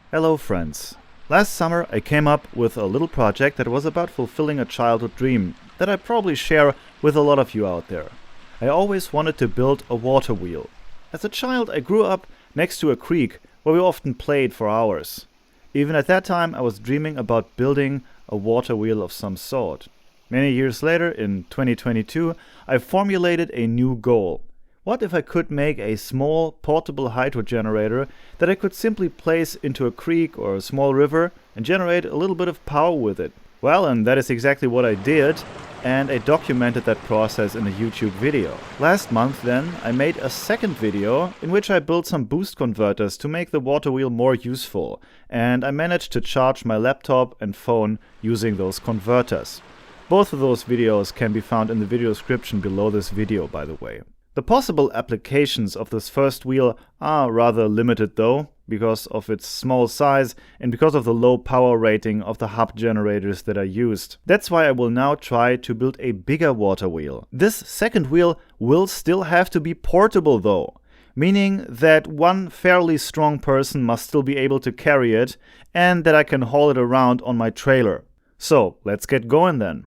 Hello friends. Last summer I came up with a little project that was about fulfilling a childhood dream that I probably share with a lot of you out there. I always wanted to build a water wheel. As a child I grew up next to a creek where we often played for hours. Even at that time I was dreaming about building a water wheel of some sort. Many years later, in 2022, I formulated a new goal. What if I could make a small, portable hydro generator that I could simply place into a creek or a small river and generate a little bit of power with it? Well, and that is exactly what I did, and I documented that process in a YouTube video. Last month then, I made a second video in which I built some boost converters to make the water wheel more useful, and I managed to charge my laptop and phone using those converters. Both of those videos can be found in the video description below this video, by the way. The possible applications of this first wheel are rather limited though, because of its small size and because of the low power rating of the hub generators that are used. That's why I will now try to build a bigger water wheel. This second wheel will still have to be portable though, meaning that one fairly strong person must still be able to carry it and that I can haul it around on my trailer. So let's get going then.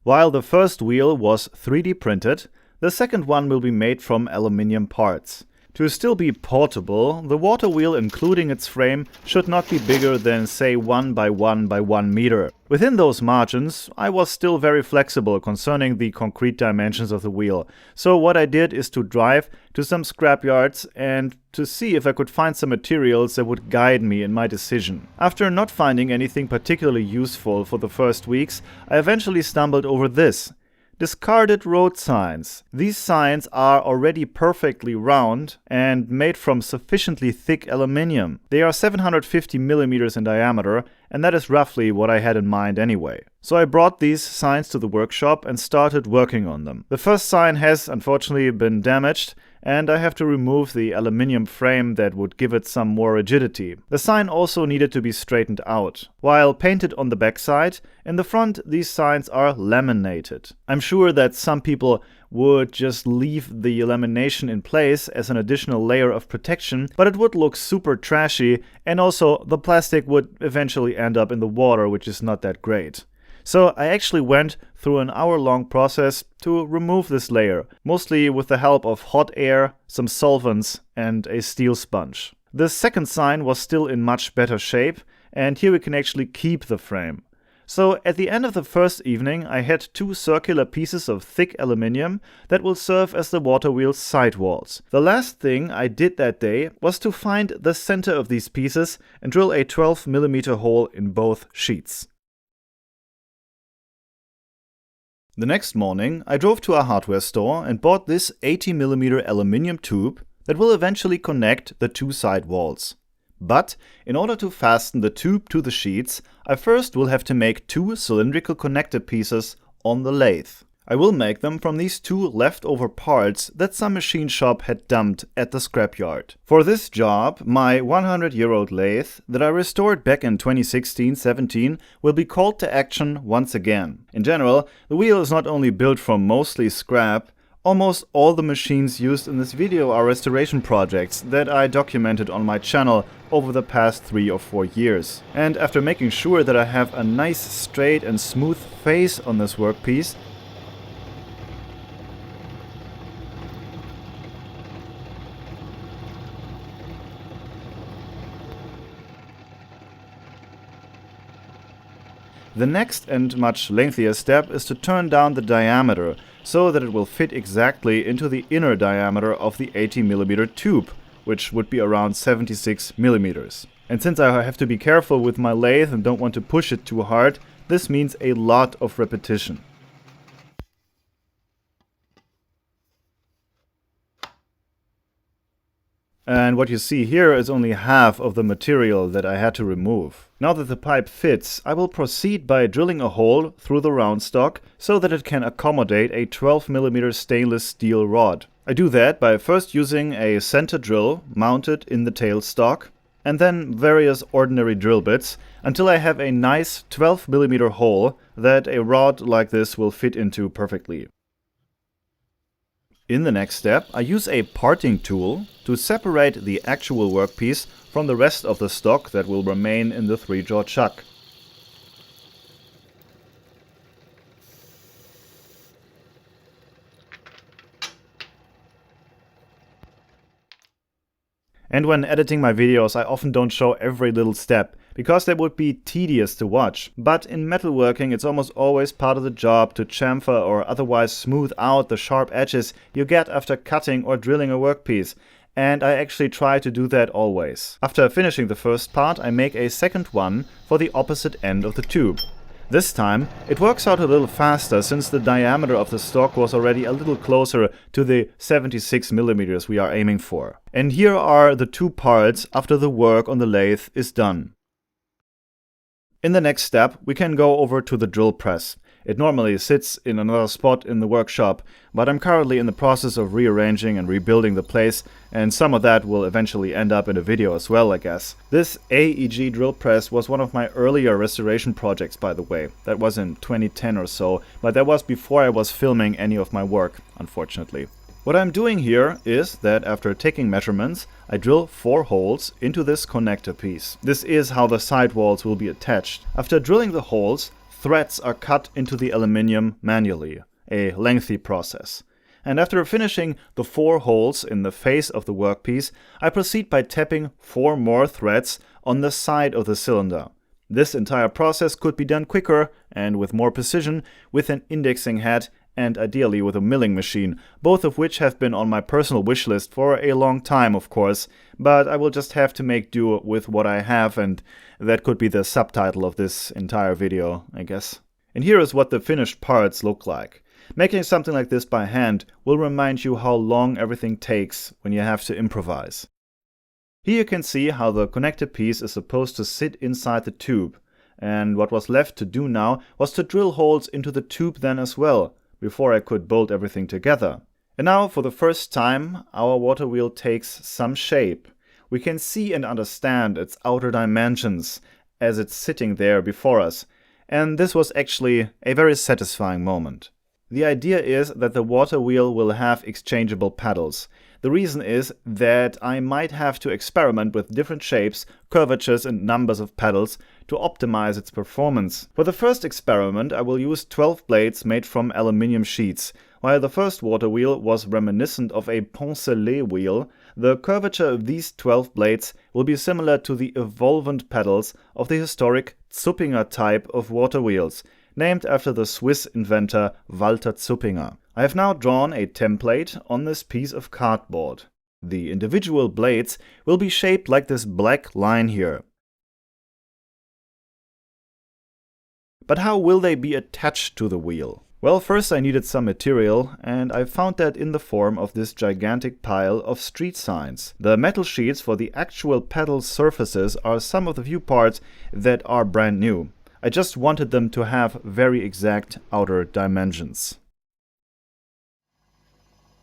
While the first wheel was 3D printed, the second one will be made from aluminium parts. To still be portable, the water wheel including its frame should not be bigger than say 1 by 1 by 1 meter. Within those margins, I was still very flexible concerning the concrete dimensions of the wheel. So what I did is to drive to some scrapyards and to see if I could find some materials that would guide me in my decision. After not finding anything particularly useful for the first weeks, I eventually stumbled over this. Discarded road signs. These signs are already perfectly round and made from sufficiently thick aluminium. They are 750 millimeters in diameter, and that is roughly what I had in mind anyway. So I brought these signs to the workshop and started working on them. The first sign has unfortunately been damaged, and I have to remove the aluminium frame that would give it some more rigidity. The sign also needed to be straightened out. While painted on the backside, in the front these signs are laminated. I'm sure that some people would just leave the lamination in place as an additional layer of protection, but it would look super trashy, and also the plastic would eventually end up in the water, which is not that great. So I actually went through an hour-long process to remove this layer, mostly with the help of hot air, some solvents and a steel sponge. The second sign was still in much better shape, and here we can actually keep the frame. So at the end of the first evening I had two circular pieces of thick aluminium that will serve as the water wheel's sidewalls. The last thing I did that day was to find the center of these pieces and drill a 12mm hole in both sheets. The next morning, I drove to a hardware store and bought this 80mm aluminium tube that will eventually connect the two side walls. But in order to fasten the tube to the sheets, I first will have to make two cylindrical connector pieces on the lathe. I will make them from these two leftover parts that some machine shop had dumped at the scrapyard. For this job, my 100-year-old lathe that I restored back in 2016-17 will be called to action once again. In general, the wheel is not only built from mostly scrap. Almost all the machines used in this video are restoration projects that I documented on my channel over the past 3 or 4 years. And after making sure that I have a nice straight and smooth face on this workpiece, the next and much lengthier step is to turn down the diameter so that it will fit exactly into the inner diameter of the 80mm tube, which would be around 76mm. And since I have to be careful with my lathe and don't want to push it too hard, this means a lot of repetition. And what you see here is only half of the material that I had to remove. Now that the pipe fits, I will proceed by drilling a hole through the round stock so that it can accommodate a 12mm stainless steel rod. I do that by first using a center drill mounted in the tail stock, and then various ordinary drill bits until I have a nice 12mm hole that a rod like this will fit into perfectly. In the next step, I use a parting tool to separate the actual workpiece from the rest of the stock that will remain in the 3-jaw chuck. And when editing my videos, I often don't show every little step, because that would be tedious to watch. But in metalworking, it's almost always part of the job to chamfer or otherwise smooth out the sharp edges you get after cutting or drilling a workpiece. And I actually try to do that always. After finishing the first part, I make a second one for the opposite end of the tube. This time, it works out a little faster since the diameter of the stock was already a little closer to the 76mm we are aiming for. And here are the two parts after the work on the lathe is done. In the next step, we can go over to the drill press. It normally sits in another spot in the workshop, but I'm currently in the process of rearranging and rebuilding the place, and some of that will eventually end up in a video as well, I guess. This AEG drill press was one of my earlier restoration projects, by the way. That was in 2010 or so, but that was before I was filming any of my work, unfortunately. What I'm doing here is that after taking measurements, I drill 4 holes into this connector piece. This is how the sidewalls will be attached. After drilling the holes, threads are cut into the aluminium manually, a lengthy process. And after finishing the 4 holes in the face of the workpiece, I proceed by tapping 4 more threads on the side of the cylinder. This entire process could be done quicker and with more precision with an indexing head and ideally with a milling machine, both of which have been on my personal wish list for a long time, of course, but I will just have to make do with what I have, and that could be the subtitle of this entire video, I guess. And here is what the finished parts look like. Making something like this by hand will remind you how long everything takes when you have to improvise. Here you can see how the connector piece is supposed to sit inside the tube, and what was left to do now was to drill holes into the tube then as well, before I could bolt everything together. And now, for the first time, our water wheel takes some shape. We can see and understand its outer dimensions as it's sitting there before us, and this was actually a very satisfying moment. The idea is that the water wheel will have exchangeable pedals. The reason is that I might have to experiment with different shapes, curvatures and numbers of pedals to optimize its performance. For the first experiment, I will use 12 blades made from aluminium sheets. While the first water wheel was reminiscent of a poncelet wheel, the curvature of these 12 blades will be similar to the evolvent pedals of the historic Zuppinger type of water wheels, named after the Swiss inventor Walter Zuppinger. I have now drawn a template on this piece of cardboard. The individual blades will be shaped like this black line here. But how will they be attached to the wheel? Well, first I needed some material, and I found that in the form of this gigantic pile of street signs. The metal sheets for the actual pedal surfaces are some of the few parts that are brand new. I just wanted them to have very exact outer dimensions.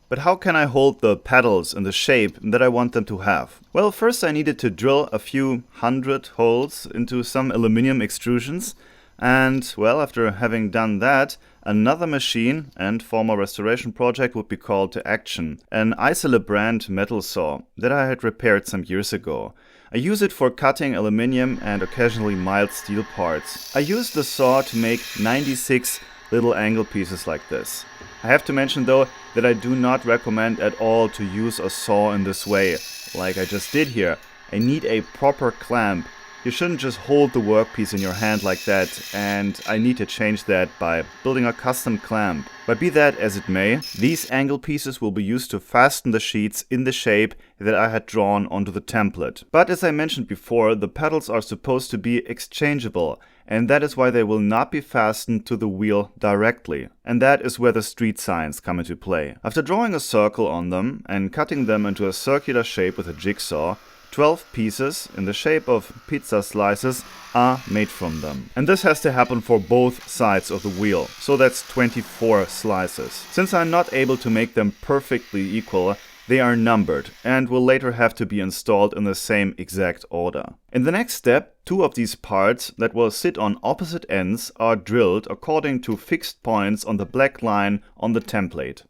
But how can I hold the pedals in the shape that I want them to have? Well, first I needed to drill a few hundred holes into some aluminum extrusions, and, well, after having done that, another machine and former restoration project would be called to action. An Isola brand metal saw that I had repaired some years ago. I use it for cutting aluminium and occasionally mild steel parts. I used the saw to make 96 little angle pieces like this. I have to mention though that I do not recommend at all to use a saw in this way, like I just did here. I need a proper clamp. You shouldn't just hold the workpiece in your hand like that, and I need to change that by building a custom clamp. But be that as it may, these angle pieces will be used to fasten the sheets in the shape that I had drawn onto the template. But as I mentioned before, the pedals are supposed to be exchangeable, and that is why they will not be fastened to the wheel directly. And that is where the street signs come into play. After drawing a circle on them and cutting them into a circular shape with a jigsaw, 12 pieces in the shape of pizza slices are made from them. And this has to happen for both sides of the wheel, so that's 24 slices. Since I'm not able to make them perfectly equal, they are numbered and will later have to be installed in the same exact order. In the next step, 2 of these parts that will sit on opposite ends are drilled according to fixed points on the black line on the template.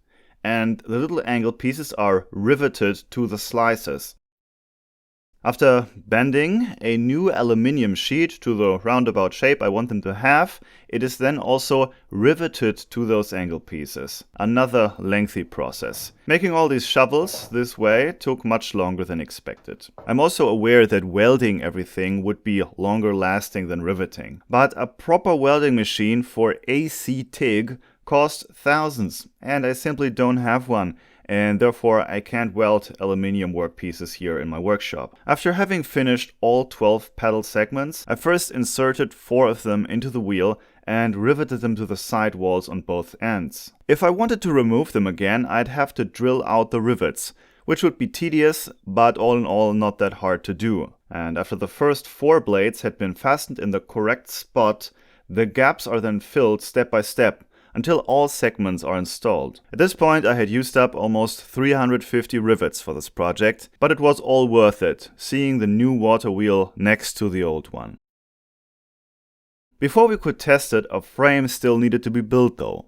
and the little angle pieces are riveted to the slices. After bending a new aluminium sheet to the roundabout shape I want them to have, it is then also riveted to those angle pieces. Another lengthy process. Making all these shovels this way took much longer than expected. I'm also aware that welding everything would be longer lasting than riveting. But a proper welding machine for AC TIG costs thousands, and I simply don't have one. And therefore I can't weld aluminium workpieces here in my workshop. After having finished all 12 pedal segments, I first inserted 4 of them into the wheel and riveted them to the side walls on both ends. If I wanted to remove them again, I'd have to drill out the rivets, which would be tedious, but all in all not that hard to do. And after the first 4 blades had been fastened in the correct spot, the gaps are then filled step by step, until all segments are installed. At this point I had used up almost 350 rivets for this project, but it was all worth it, seeing the new Waterwheel next to the old one. Before we could test it, a frame still needed to be built though.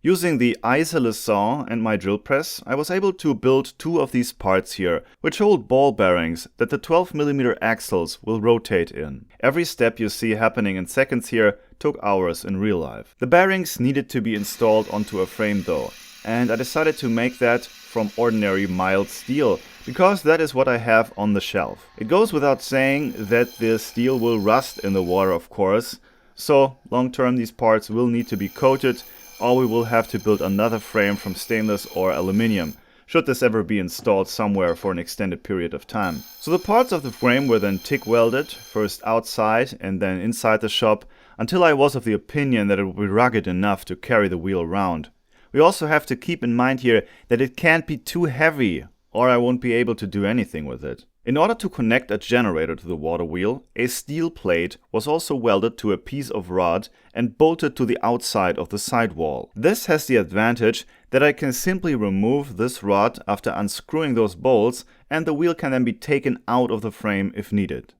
Using the isolous saw and my drill press, I was able to build 2 of these parts here, which hold ball bearings that the 12mm axles will rotate in. Every step you see happening in seconds here took hours in real life. The bearings needed to be installed onto a frame though, and I decided to make that from ordinary mild steel, because that is what I have on the shelf. It goes without saying that the steel will rust in the water, of course, so long term these parts will need to be coated, or we will have to build another frame from stainless or aluminium, should this ever be installed somewhere for an extended period of time. So the parts of the frame were then TIG welded, first outside and then inside the shop, until I was of the opinion that it would be rugged enough to carry the wheel around. We also have to keep in mind here that it can't be too heavy, or I won't be able to do anything with it. In order to connect a generator to the water wheel, a steel plate was also welded to a piece of rod and bolted to the outside of the sidewall. This has the advantage that I can simply remove this rod after unscrewing those bolts, and the wheel can then be taken out of the frame if needed.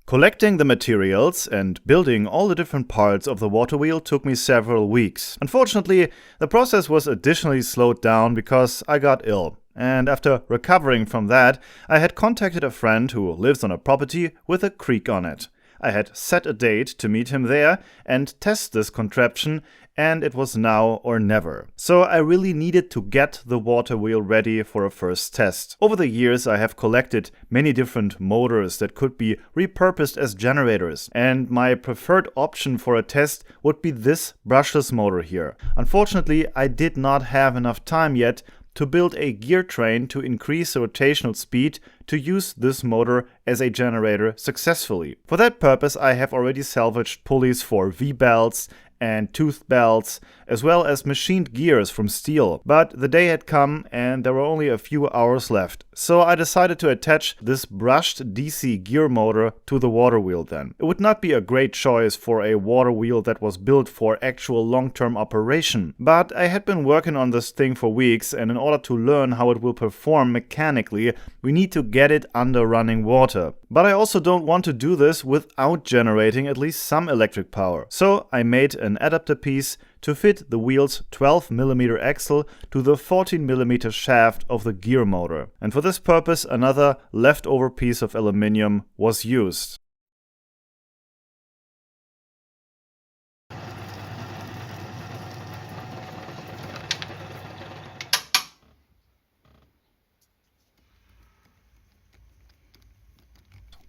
Collecting the materials and building all the different parts of the water wheel took me several weeks. Unfortunately, the process was additionally slowed down because I got ill. And after recovering from that, I had contacted a friend who lives on a property with a creek on it. I had set a date to meet him there and test this contraption, and it was now or never. So I really needed to get the water wheel ready for a first test. Over the years I have collected many different motors that could be repurposed as generators, and my preferred option for a test would be this brushless motor here. Unfortunately, I did not have enough time yet to build a gear train to increase the rotational speed to use this motor as a generator successfully. For that purpose I have already salvaged pulleys for V-belts and tooth belts, as well as machined gears from steel. But the day had come and there were only a few hours left, so I decided to attach this brushed DC gear motor to the water wheel then. It would not be a great choice for a water wheel that was built for actual long-term operation, but I had been working on this thing for weeks, and in order to learn how it will perform mechanically, we need to get it under running water. But I also don't want to do this without generating at least some electric power. So I made an adapter piece to fit the wheel's 12mm axle to the 14mm shaft of the gear motor. And for this purpose another leftover piece of aluminium was used.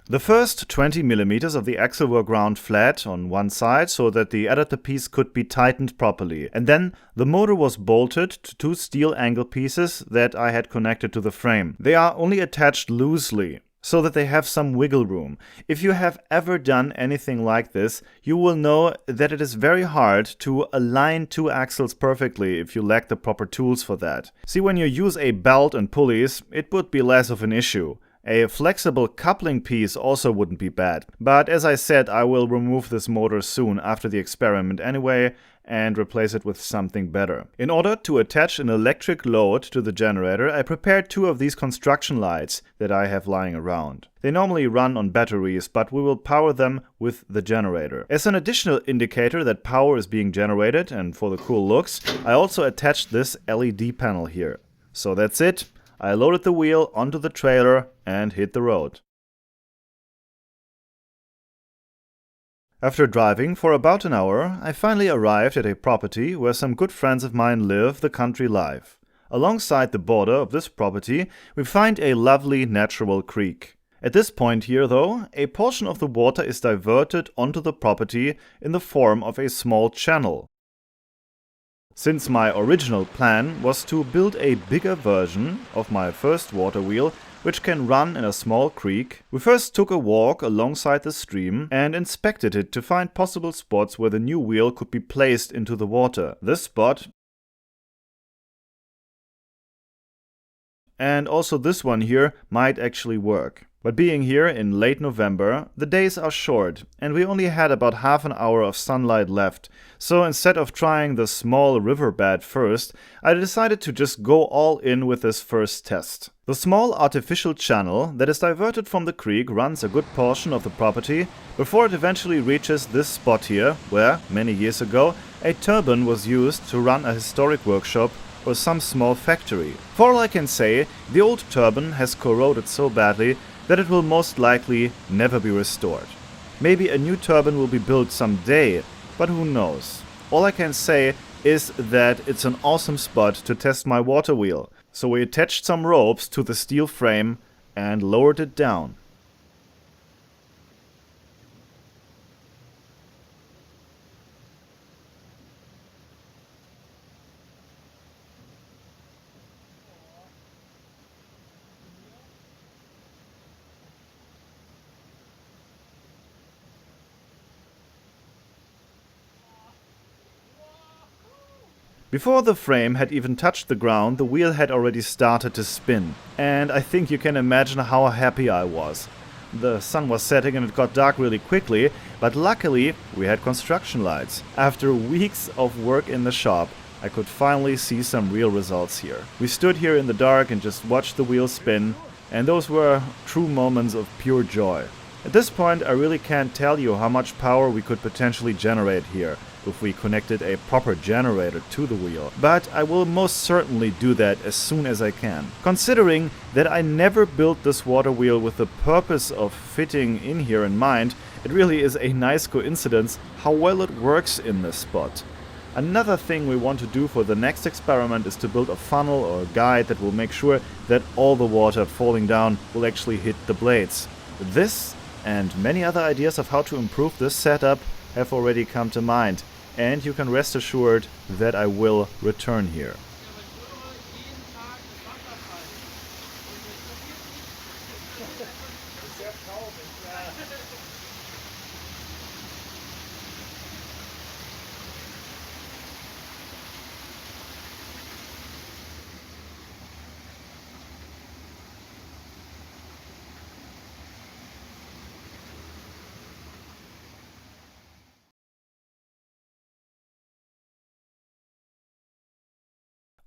The first 20mm of the axle were ground flat on one side so that the adapter piece could be tightened properly, and then the motor was bolted to 2 steel angle pieces that I had connected to the frame. They are only attached loosely, so that they have some wiggle room. If you have ever done anything like this, you will know that it is very hard to align 2 axles perfectly if you lack the proper tools for that. See, when you use a belt and pulleys, it would be less of an issue. A flexible coupling piece also wouldn't be bad, but as I said, I will remove this motor soon after the experiment anyway and replace it with something better. In order to attach an electric load to the generator, I prepared 2 of these construction lights that I have lying around. They normally run on batteries, but we will power them with the generator. As an additional indicator that power is being generated and for the cool looks, I also attached this LED panel here. So that's it. I loaded the wheel onto the trailer and hit the road. After driving for about an hour, I finally arrived at a property where some good friends of mine live the country life. Alongside the border of this property, we find a lovely natural creek. At this point here, though, a portion of the water is diverted onto the property in the form of a small channel. Since my original plan was to build a bigger version of my first water wheel, which can run in a small creek, we first took a walk alongside the stream and inspected it to find possible spots where the new wheel could be placed into the water. This spot, and also this one here, might actually work. But being here in late November, the days are short and we only had about half an hour of sunlight left, so instead of trying the small riverbed first, I decided to just go all in with this first test. The small artificial channel that is diverted from the creek runs a good portion of the property before it eventually reaches this spot here, where, many years ago, a turbine was used to run a historic workshop or some small factory. For all I can say, the old turbine has corroded so badly that it will most likely never be restored. Maybe a new turbine will be built someday, but who knows. All I can say is that it's an awesome spot to test my water wheel. So we attached some ropes to the steel frame and lowered it down. Before the frame had even touched the ground, the wheel had already started to spin. And I think you can imagine how happy I was. The sun was setting and it got dark really quickly, but luckily we had construction lights. After weeks of work in the shop, I could finally see some real results here. We stood here in the dark and just watched the wheel spin, and those were true moments of pure joy. At this point, I really can't tell you how much power we could potentially generate here if we connected a proper generator to the wheel, but I will most certainly do that as soon as I can. Considering that I never built this water wheel with the purpose of fitting in here in mind, it really is a nice coincidence how well it works in this spot. Another thing we want to do for the next experiment is to build a funnel or a guide that will make sure that all the water falling down will actually hit the blades. This and many other ideas of how to improve this setup have already come to mind, and you can rest assured that I will return here.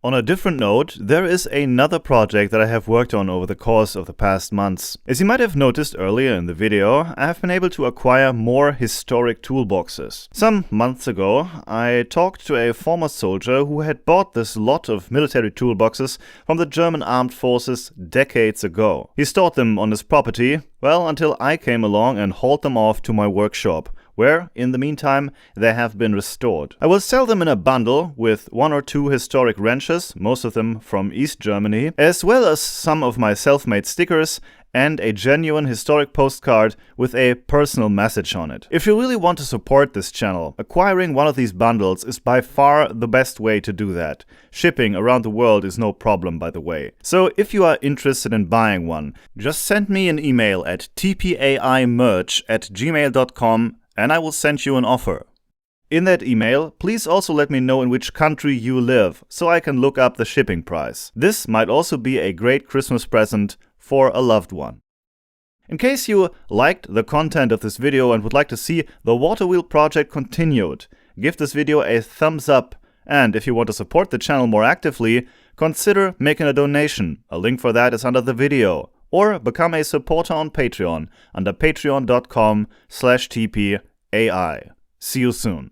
On a different note, there is another project that I have worked on over the course of the past months. As you might have noticed earlier in the video, I have been able to acquire more historic toolboxes. Some months ago, I talked to a former soldier who had bought this lot of military toolboxes from the German armed forces decades ago. He stored them on his property, well, until I came along and hauled them off to my workshop, where, in the meantime, they have been restored. I will sell them in a bundle with 1 or 2 historic wrenches, most of them from East Germany, as well as some of my self-made stickers and a genuine historic postcard with a personal message on it. If you really want to support this channel, acquiring one of these bundles is by far the best way to do that. Shipping around the world is no problem, by the way. So if you are interested in buying one, just send me an email at tpaimerch@gmail.com and I will send you an offer. In that email, please also let me know in which country you live, so I can look up the shipping price. This might also be a great Christmas present for a loved one. In case you liked the content of this video and would like to see the Waterwheel project continued, give this video a thumbs up, and if you want to support the channel more actively, consider making a donation. A link for that is under the video. Or become a supporter on Patreon under patreon.com/tpai. See you soon.